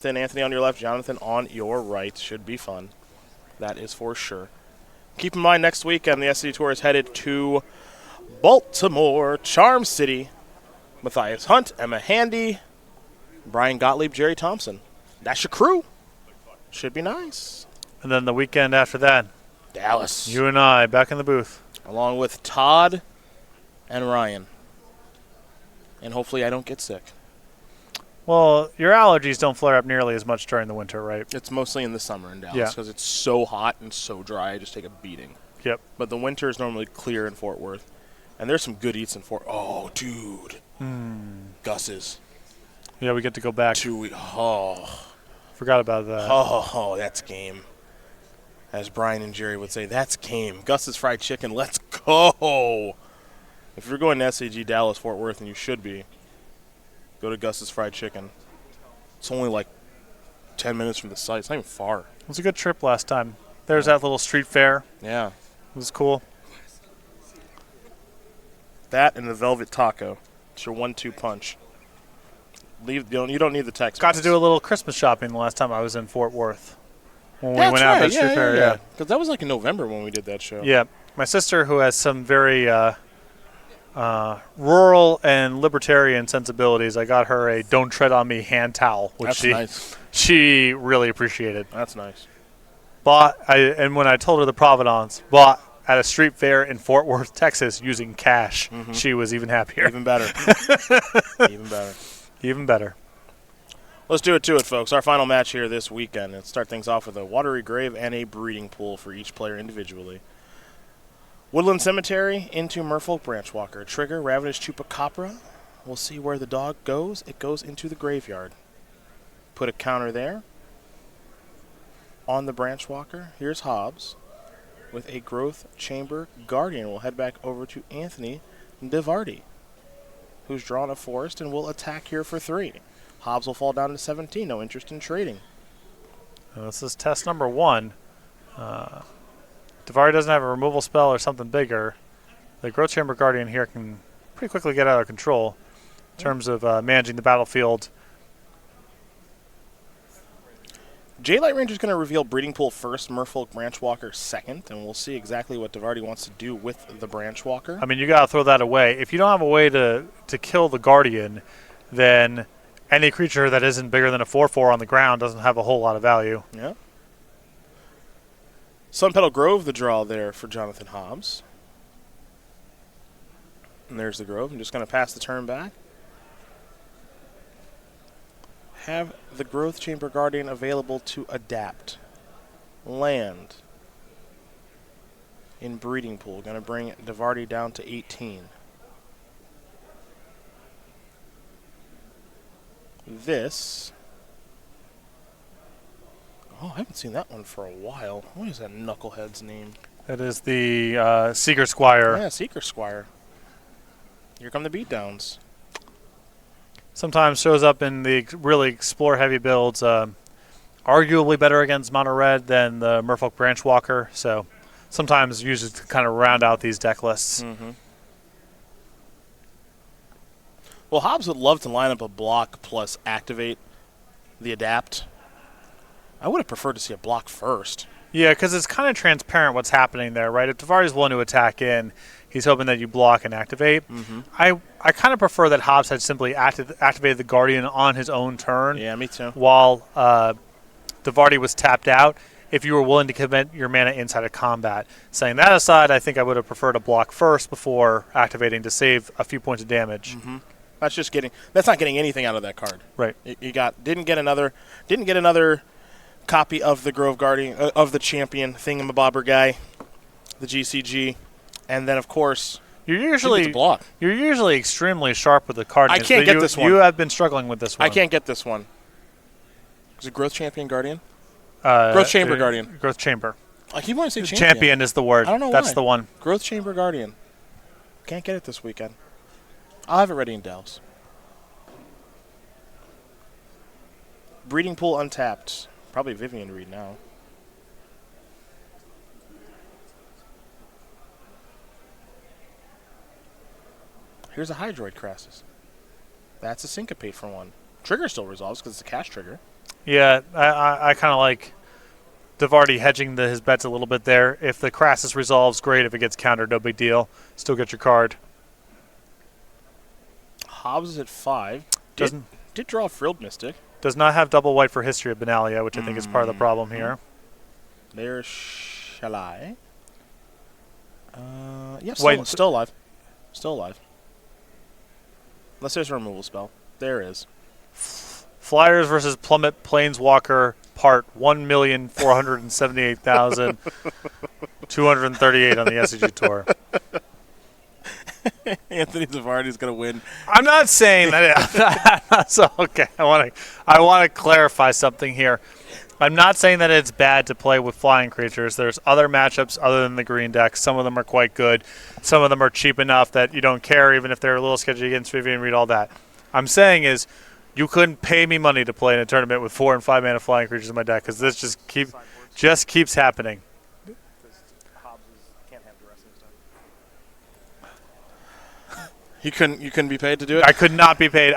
Then Anthony on your left, Jonathan on your right. Should be fun. That is for sure. Keep in mind, next weekend, the SCG Tour is headed to Baltimore, Charm City. Matthias Hunt, Emma Handy, Brian Gottlieb, Jerry Thompson. That's your crew. Should be nice. And then the weekend after that, Dallas. you and I back in the booth. Along with Todd and Ryan. And hopefully I don't get sick. Well, your allergies don't flare up nearly as much during the winter, right? It's mostly in the summer in Dallas because it's so hot and so dry. I just take a beating. Yep. But the winter is normally clear in Fort Worth. And there's some good eats in Fort. Oh, dude. Gus's. Yeah, we get to go back. Forgot about that. Oh, that's game. As Brian and Jerry would say, that's game. Gus's Fried Chicken, let's go. If you're going to SCG Dallas, Fort Worth, and you should be, go to Gus's Fried Chicken. It's only like 10 minutes from the site. It's not even far. It was a good trip last time. There's that little street fair. Yeah. It was cool. That and the Velvet Taco. It's your 1-2 punch. You don't need the text. Got to do a little Christmas shopping the last time I was in Fort Worth. When we went out that street fair, yeah. Because that was like in November when we did that show. Yeah. My sister, who has some very rural and libertarian sensibilities, I got her a "Don't Tread on Me" hand towel, which she really appreciated. That's nice. And when I told her the provenance, bought at a street fair in Fort Worth, Texas, using cash, she was even happier. Even better. Even better. Even better. Let's do it to it, folks. Our final match here this weekend. Let's start things off with a watery grave and a breeding pool for each player individually. Woodland Cemetery into Merfolk Branchwalker. Trigger, Ravenous Chupacabra. We'll see where the dog goes. It goes into the graveyard. Put a counter there. On the Branchwalker, here's Hobbs with a Growth Chamber Guardian. We'll head back over to Anthony DeVarti, who's drawn a forest and will attack here for 3. Hobbs will fall down to 17. No interest in trading. This is test number 1. DeVarti doesn't have a removal spell or something bigger. The Growth Chamber Guardian here can pretty quickly get out of control in terms of managing the battlefield. J-Light Ranger is going to reveal Breeding Pool first, Merfolk Branchwalker second, and we'll see exactly what DeVarti wants to do with the Branchwalker. I mean, you got to throw that away. If you don't have a way to kill the Guardian, then any creature that isn't bigger than a 4/4 on the ground doesn't have a whole lot of value. Yeah. Sunpetal Grove, the draw there for Jonathan Hobbs. And there's the Grove. I'm just going to pass the turn back. Have the Growth Chamber Guardian available to adapt. Land in Breeding Pool. Going to bring DeVarti down to 18. This. Oh, I haven't seen that one for a while. What is that knucklehead's name? That is the Seeker Squire. Yeah, Seeker Squire. Here come the beatdowns. Sometimes shows up in the really explore-heavy builds. Arguably better against Mono Red than the Merfolk Branchwalker, so sometimes uses to kind of round out these deck lists. Well, Hobbs would love to line up a block plus activate the adapt. I would have preferred to see a block first. Yeah, because it's kind of transparent what's happening there, right? If DeVarti's willing to attack in, he's hoping that you block and activate. I kind of prefer that Hobbs had simply activated the Guardian on his own turn. Yeah, me too. While DeVarti was tapped out, if you were willing to commit your mana inside of combat. Saying that aside, I think I would have preferred a block first before activating to save a few points of damage. That's not getting anything out of that card. Right. You didn't get another copy of the Grove Guardian of the champion thingamabobber guy, the GCG, and then of course you're usually extremely sharp with the card. I can't get this one. You have been struggling with this one. I can't get this one. Is it Growth Champion Guardian? Growth Chamber Guardian. Growth Chamber. I keep wanting to say champion is the word. I don't know That's why. the one. Growth Chamber Guardian. Can't get it this weekend. I'll have it ready in Dallas. Breeding Pool untapped. Probably Vivian to read now. Here's a Hydroid Crassus. That's a Syncopate for 1. Trigger still resolves because it's a cash trigger. Yeah, I kind of like DeVarti hedging his bets a little bit there. If the Crassus resolves, great. If it gets countered, no big deal. Still get your card. Hobbs is at 5. Did draw a Frilled Mystic. Does not have double white for History of Benalia, which I think is part of the problem here. There's Shalai. Yeah, still alive. Still alive. Unless there's a removal spell. There is. Flyers versus Plummet Planeswalker part 1,478,238 on the SCG Tour. Anthony DeVarti's going to win. I'm not saying that. So okay, I want to clarify something here. I'm not saying that it's bad to play with flying creatures. There's other matchups other than the green deck. Some of them are quite good. Some of them are cheap enough that you don't care, even if they're a little sketchy against Vivian Reed, all that. I'm saying is you couldn't pay me money to play in a tournament with 4 and 5 mana flying creatures in my deck because this just keeps happening. You couldn't be paid to do it? I could not be paid.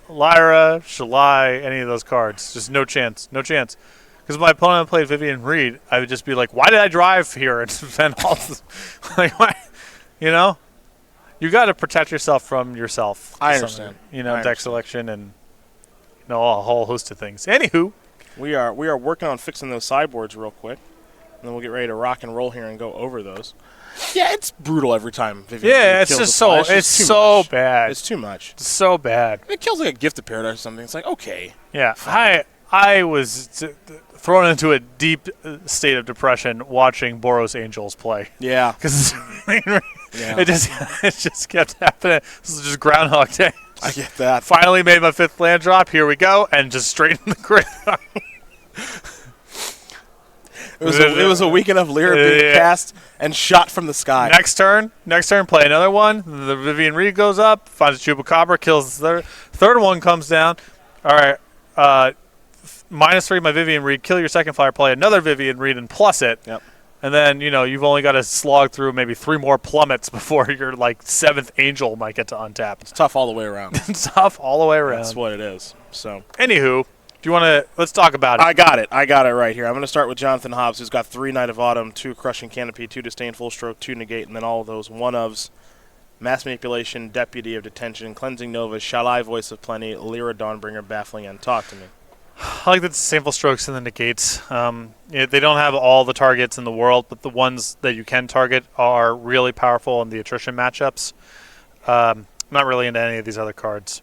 Lyra, Shalai, any of those cards. Just no chance. No chance. Because if my opponent played Vivian Reed, I would just be like, why did I drive here and spend all this? Like, why? You know? You got to protect yourself from yourself. I understand. Deck selection and a whole host of things. Anywho. We are working on fixing those sideboards real quick. And then we'll get ready to rock and roll here and go over those. Yeah, it's brutal every time Vivian Reed it's kills just a fly. it's so bad. It's too much. It's so bad. It kills like a Gift of Paradise or something. It's like, okay. Yeah. I was thrown into a deep state of depression watching Boros Angels play. Yeah. Because it just kept happening. This is just Groundhog Day. I get that. Finally made my 5th land drop. Here we go. And just straight in the graveyard. It was a weekend of Lyra being cast and shot from the sky. Next turn, play another one. The Vivian Reed goes up, finds a Chupacabra, kills the third one, comes down. All right, -3 my Vivian Reed, kill your second flyer, play another Vivian Reed and plus it. Yep. And then, you've only got to slog through maybe 3 more plummets before your 7th Angel might get to untap. It's tough all the way around. It's tough all the way around. That's what it is. So, anywho, do you want to let's talk about it? I got it right here. I'm going to start with Jonathan Hobbs, who's got 3 Knight of Autumn, 2 Crushing Canopy, 2 Disdainful Stroke, 2 Negate, and then all of those one-ofs. Mass Manipulation, Deputy of Detention, Cleansing Nova, Shalai, Voice of Plenty, Lyra, Dawnbringer, Baffling End. Talk to me. I like the Disdainful Strokes and the Negates. They don't have all the targets in the world, but the ones that you can target are really powerful in the attrition matchups. Not really into any of these other cards.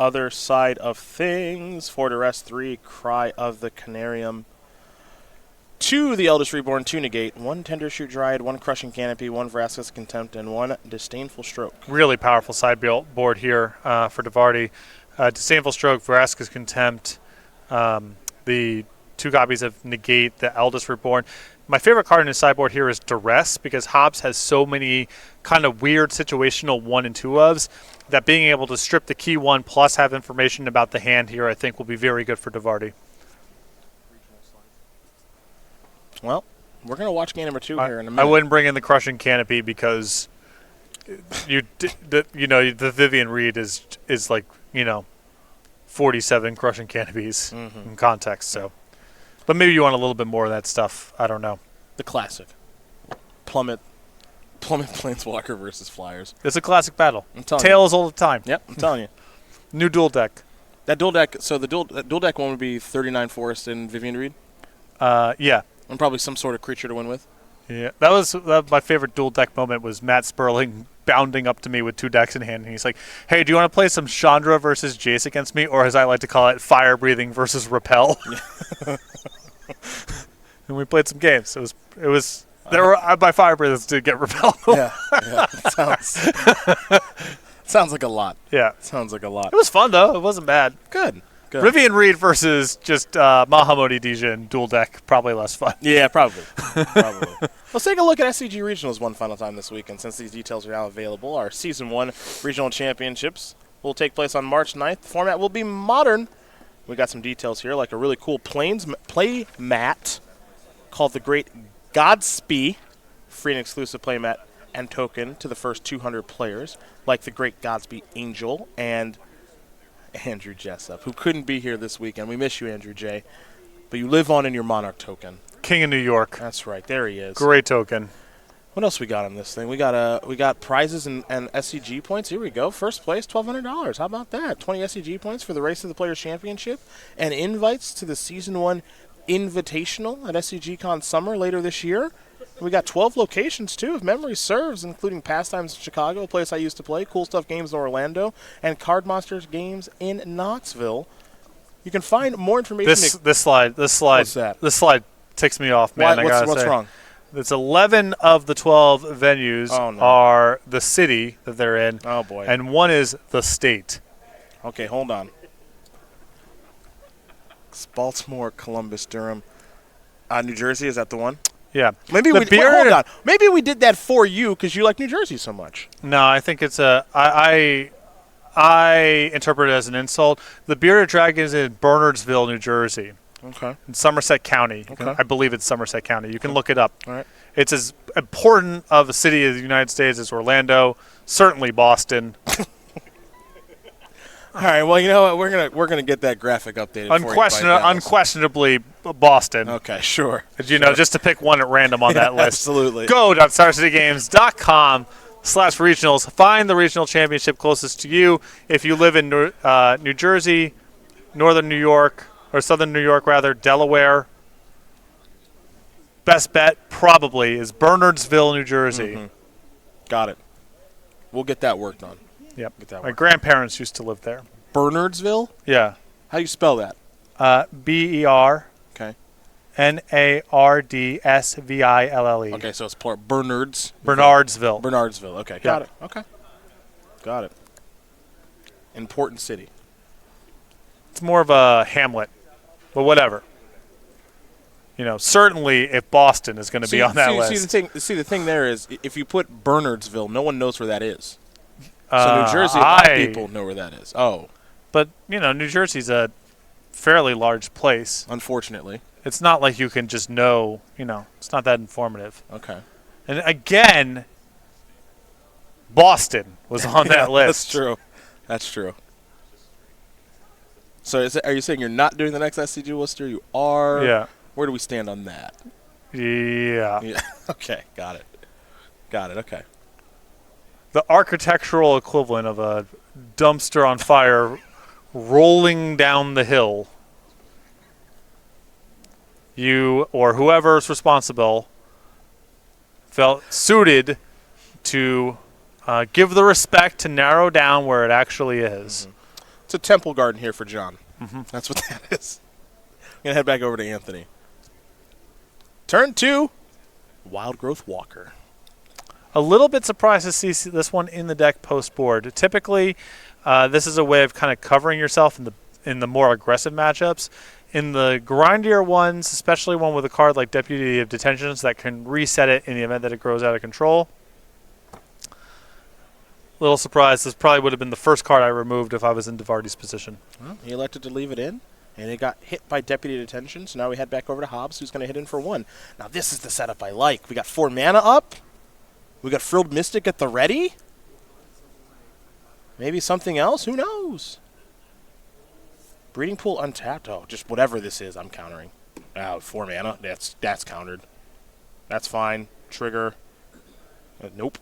Other side of things, Fortress 3, Cry of the Canarium, 2 the Eldest Reborn, 2 Negate, 1 Tender Shoot Dryad, 1 Crushing Canopy, 1 Vraska's Contempt, and 1 Disdainful Stroke. Really powerful sideboard here for DeVarti. Disdainful Stroke, Vraska's Contempt, the 2 copies of Negate, the Eldest Reborn. My favorite card in his sideboard here is Duress, because Hobbs has so many kind of weird situational 1 and 2 ofs that being able to strip the key 1 plus have information about the hand here I think will be very good for DeVarti. Well, we're going to watch game number 2 here in a minute. I wouldn't bring in the Crushing Canopy because the Vivian Reed is 47 Crushing Canopies in context, so. But maybe you want a little bit more of that stuff. I don't know. The classic. Plummet Planeswalker versus Flyers. It's a classic battle. I'm telling Tails all the time. Yep, I'm telling you. New dual deck. That dual deck, so the dual deck one would be 39 Forest and Vivian Reed? Yeah. And probably some sort of creature to win with? Yeah. That was my favorite dual deck moment was Matt Sperling bounding up to me with 2 decks in hand, and he's like, hey, do you want to play some Chandra versus Jace against me, or as I like to call it, Fire Breathing versus Repel? And we played some games. It was there were my Fire Breathers did get repelled. Yeah. Sounds like a lot. Yeah. Sounds like a lot. It was fun, though. It wasn't bad. Good. Vivian Reed versus just Mahamodi Dijon dual deck, probably less fun. Yeah, probably. Let's take a look at SCG Regionals one final time this weekend. Since these details are now available, our Season 1 Regional Championships will take place on March 9th. The format will be modern. We got some details here, like a really cool play mat called the Great Godspeed, free and exclusive play mat and token to the first 200 players, like the Great Godspeed Angel and Andrew Jessup, who couldn't be here this weekend. We miss you, Andrew J. But you live on in your Monarch token. King of New York. That's right. There he is. Great token. What else we got on this thing? We got prizes and SCG points. Here we go. First place, $1,200. How about that? 20 SCG points for the Race to the Players Championship and invites to the Season 1 Invitational at SCGCon Summer later this year. We got 12 locations, too, if memory serves, including Pastimes in Chicago, a place I used to play, Cool Stuff Games in Orlando, and Card Monsters Games in Knoxville. You can find more information. This slide. What's that? This slide ticks me off, man. What's wrong? It's 11 of the 12 venues are the city that they're in. Oh, boy. And one is the state. Okay, hold on. It's Baltimore, Columbus, Durham. New Jersey, is that the one? Yeah. Maybe hold on. Maybe we did that for you because you like New Jersey so much. No, I think it's I interpret it as an insult. The Bearded Dragon is in Bernardsville, New Jersey. Okay. In Somerset County. Okay. I believe it's Somerset County. You can look it up. All right. It's as important of a city of the United States as Orlando, certainly Boston. All right. Well, you know what? We're gonna get that graphic updated. Unquestionably Boston. Okay, sure. Just to pick one at random on that list. Absolutely. Go.StarCityGames.com/regionals. Find the regional championship closest to you. If you live in New Jersey, Northern New York, or Southern New York rather, Delaware, best bet probably is Bernardsville, New Jersey. Mm-hmm. Got it. We'll get that worked on. Yep. My grandparents used to live there. Bernardsville? Yeah. How do you spell that? BER. Okay. NARDSVILLE. Okay, so it's plural. Bernardsville. Bernardsville. Okay, got it. Okay. Got it. Important city. It's more of a hamlet, but whatever. Certainly if Boston is going to be on that list. The thing there is, if you put Bernardsville, no one knows where that is. So New Jersey, a lot of people know where that is. Oh. But, New Jersey's a fairly large place. Unfortunately. It's not like you can just know, it's not that informative. Okay. And again, Boston was on that list. That's true. So are you saying you're not doing the next SCG Worcester? You are? Yeah. Where do we stand on that? Yeah. Okay, got it. Okay. The architectural equivalent of a dumpster on fire rolling down the hill. You or whoever's responsible felt suited to give the respect to narrow down where it actually is. Mm-hmm. It's a temple garden here for John. Mm-hmm. That's what that is. I'm going to head back over to Anthony. Turn 2, Wild Growth Walker. A little bit surprised to see this one in the deck post-board. Typically, this is a way of kind of covering yourself in the more aggressive matchups. In the grindier ones, especially one with a card like Deputy of Detentions that can reset it in the event that it grows out of control. Little surprised. This probably would have been the first card I removed if I was in DeVarti's position. Well, he elected to leave it in, and it got hit by Deputy Detention, so now we head back over to Hobbs, who's going to hit in for 1. Now, this is the setup I like. We got 4 mana up. We got Frilled Mystic at the ready. Maybe something else? Who knows? Breeding Pool untapped. Oh, just whatever this is, I'm countering. 4 mana. That's countered. That's fine. Trigger. Nope.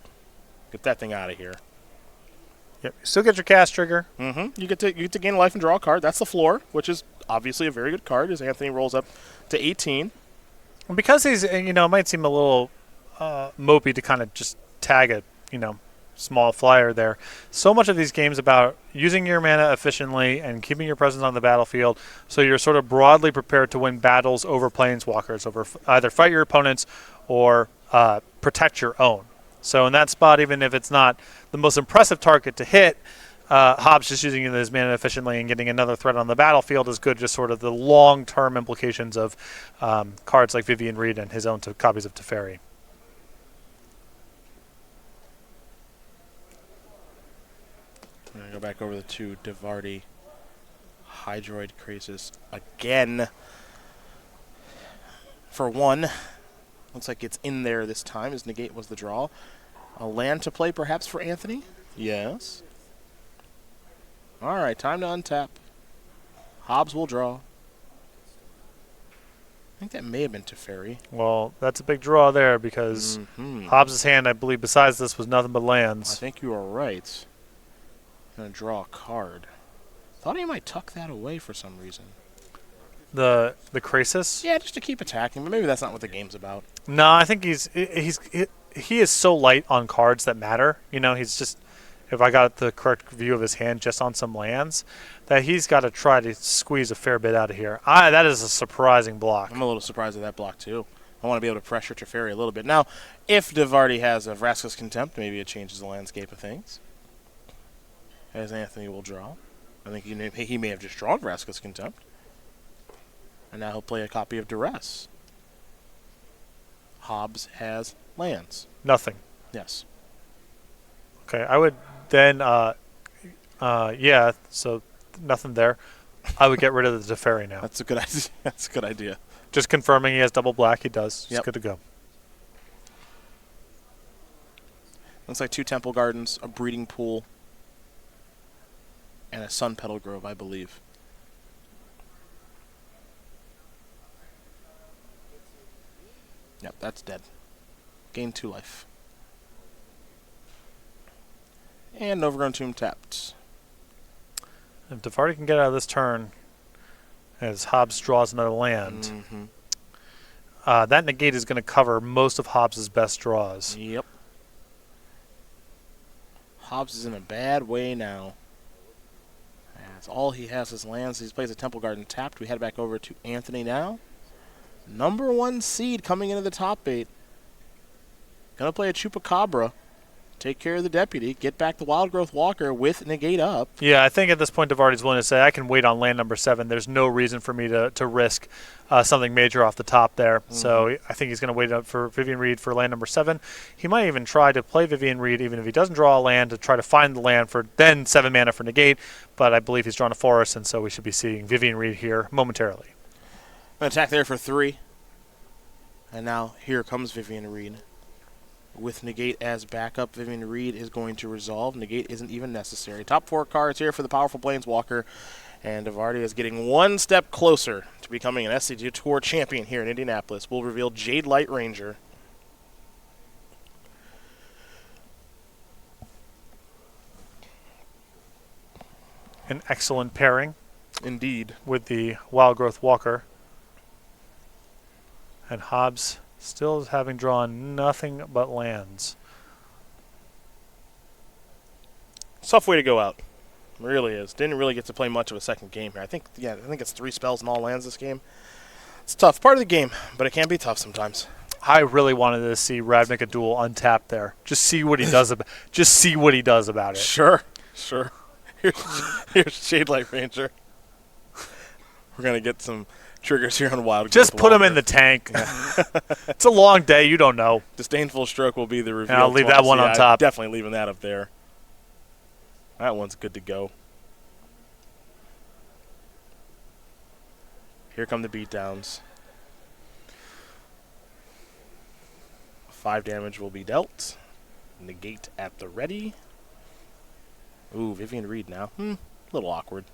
Get that thing out of here. Yep. You still get your cast trigger. Mm-hmm. You get to gain a life and draw a card. That's the floor, which is obviously a very good card as Anthony rolls up to 18. And because he's, it might seem a little mopey to kind of just tag a, small flyer there. So much of these games about using your mana efficiently and keeping your presence on the battlefield so you're sort of broadly prepared to win battles over planeswalkers, over either fight your opponents or protect your own. So in that spot, even if it's not the most impressive target to hit, Hobbs just using his mana efficiently and getting another threat on the battlefield is good, just sort of the long-term implications of cards like Vivian Reed and his own copies of Teferi. I'm going to go back over to DeVarti. Hydroid Crisis again. For 1. Looks like it's in there this time, as Negate was the draw. A land to play perhaps for Anthony? Yes. All right, time to untap. Hobbs will draw. I think that may have been Teferi. Well, that's a big draw there because Hobbs' hand, I believe, besides this, was nothing but lands. I think you are right. I'm going to draw a card. Thought he might tuck that away for some reason. The Krasis? Yeah, just to keep attacking, but maybe that's not what the game's about. No, I think he is so light on cards that matter. You know, he's just, if I got the correct view of his hand just on some lands, that he's got to try to squeeze a fair bit out of here. That is a surprising block. I'm a little surprised at that block, too. I want to be able to pressure Teferi a little bit. Now, if DeVarti has a Vraska's Contempt, maybe it changes the landscape of things. As Anthony will draw. I think he may have just drawn Vraska's Contempt. And now he'll play a copy of Duress. Hobbs has lands. Nothing. Yes. Okay, I would then, yeah, so nothing there. I would get rid of the Teferi now. That's a good idea. That's a good idea. Just confirming he has double black. He does. He's good to go. Looks like 2 Temple Gardens, a Breeding Pool, and a Sun Petal Grove, I believe. Yep, that's dead. Gain 2 life. And Overgrown Tomb tapped. If DeVarti can get out of this turn, as Hobbs draws another land, that negate is going to cover most of Hobbs' best draws. Yep. Hobbs is in a bad way now. As all he has is lands. He plays a Temple Garden tapped. We head back over to Anthony now. Number 1 seed coming into the top 8. Gonna play a Chupacabra. Take care of the deputy. Get back the Wild Growth Walker with negate up. Yeah, I think at this point DeVarti's willing to say, I can wait on land number 7. There's no reason for me to risk something major off the top there. So I think he's going to wait up for Vivian Reed for land number 7. He might even try to play Vivian Reed, even if he doesn't draw a land, to try to find the land for then 7 mana for negate. But I believe he's drawn a forest, and so we should be seeing Vivian Reed here momentarily. Attack there for 3. And now here comes Vivian Reed. With negate as backup, Vivian Reed is going to resolve. Negate isn't even necessary. Top 4 cards here for the powerful Planeswalker. And DeVarti is getting 1 step closer to becoming an SCG Tour champion here in Indianapolis. We'll reveal Jade Light Ranger. An excellent pairing. Indeed. With the Wild Growth Walker. And Hobbs still having drawn nothing but lands. Tough way to go out. It really is. Didn't really get to play much of a second game here. I think it's 3 spells and all lands this game. It's tough. Part of the game, but it can be tough sometimes. I really wanted to see Ravnica Duel untapped there. Just see what he does about it. Sure. Here's Shade Light Ranger. We're gonna get some triggers here on Wild. Just put him in the tank. It's a long day. You don't know. Disdainful Stroke will be the reveal. And I'll leave that one on top. Definitely leaving that up there. That one's good to go. Here come the beatdowns. 5 damage will be dealt. Negate at the ready. Ooh, Vivian Reed now. A little awkward.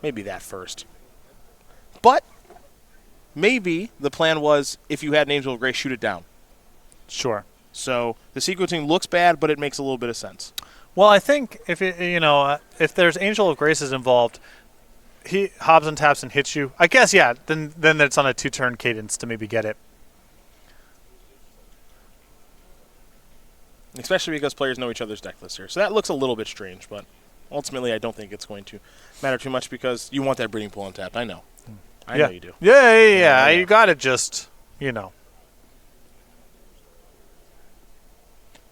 Maybe that first. But maybe the plan was, if you had an Angel of Grace, shoot it down. Sure. So the sequencing looks bad, but it makes a little bit of sense. Well, I think if if there's Angel of Graces involved, Hobbs untaps and hits you. I guess Then it's on a 2-turn cadence to maybe get it. Especially because players know each other's deck lists here. So that looks a little bit strange, but ultimately I don't think it's going to matter too much because you want that breeding pool untapped. I know. I know you do. Yeah. You got to just,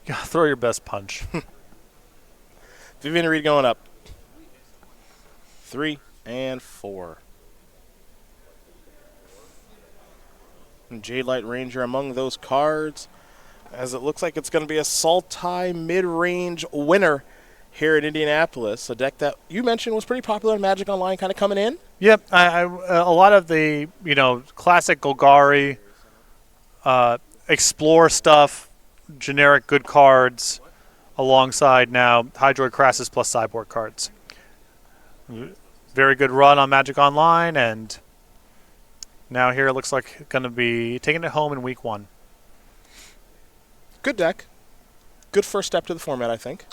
throw your best punch. Vivian Reed going up. 3 and 4. And Jade Light Ranger among those cards, as it looks like it's going to be a Sultai mid-range winner here in Indianapolis. A deck that you mentioned was pretty popular in Magic Online, kind of coming in. Yep, a lot of the classic Golgari, explore stuff, generic good cards, alongside now Hydroid Crassus plus Cyborg cards. Very good run on Magic Online, and now here it looks like going to be taking it home in week 1. Good deck. Good first step to the format, I think.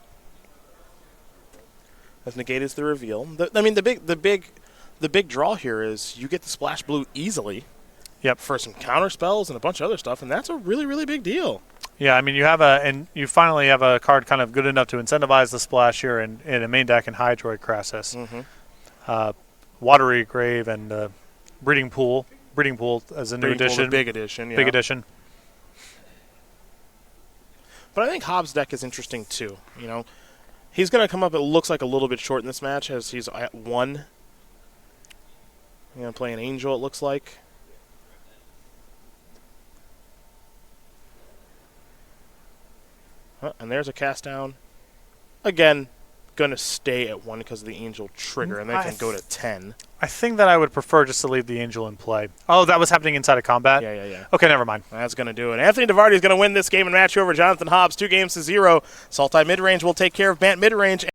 As Negate is the reveal. The big draw here is you get the Splash Blue easily. Yep. For some counter spells and a bunch of other stuff, and that's a really, really big deal. Yeah, I mean, you finally have a card kind of good enough to incentivize the splash here in a main deck in Hydroid Crassus. Watery Grave and Breeding Pool. Breeding Pool as a new addition. Big addition, yeah. Big addition. But I think Hobbs' deck is interesting too. You know, he's going to come up, it looks like a little bit short in this match as he's at 1. He's going to play an Angel, it looks like. And there's a cast down. Again, going to stay at 1 because of the Angel trigger, and they can go to 10. I think that I would prefer just to leave the Angel in play. Oh, that was happening inside of combat? Yeah. Okay, never mind. That's going to do it. Anthony DeVarti is going to win this game and match over Jonathan Hobbs 2-0. Sultai midrange will take care of Bant midrange.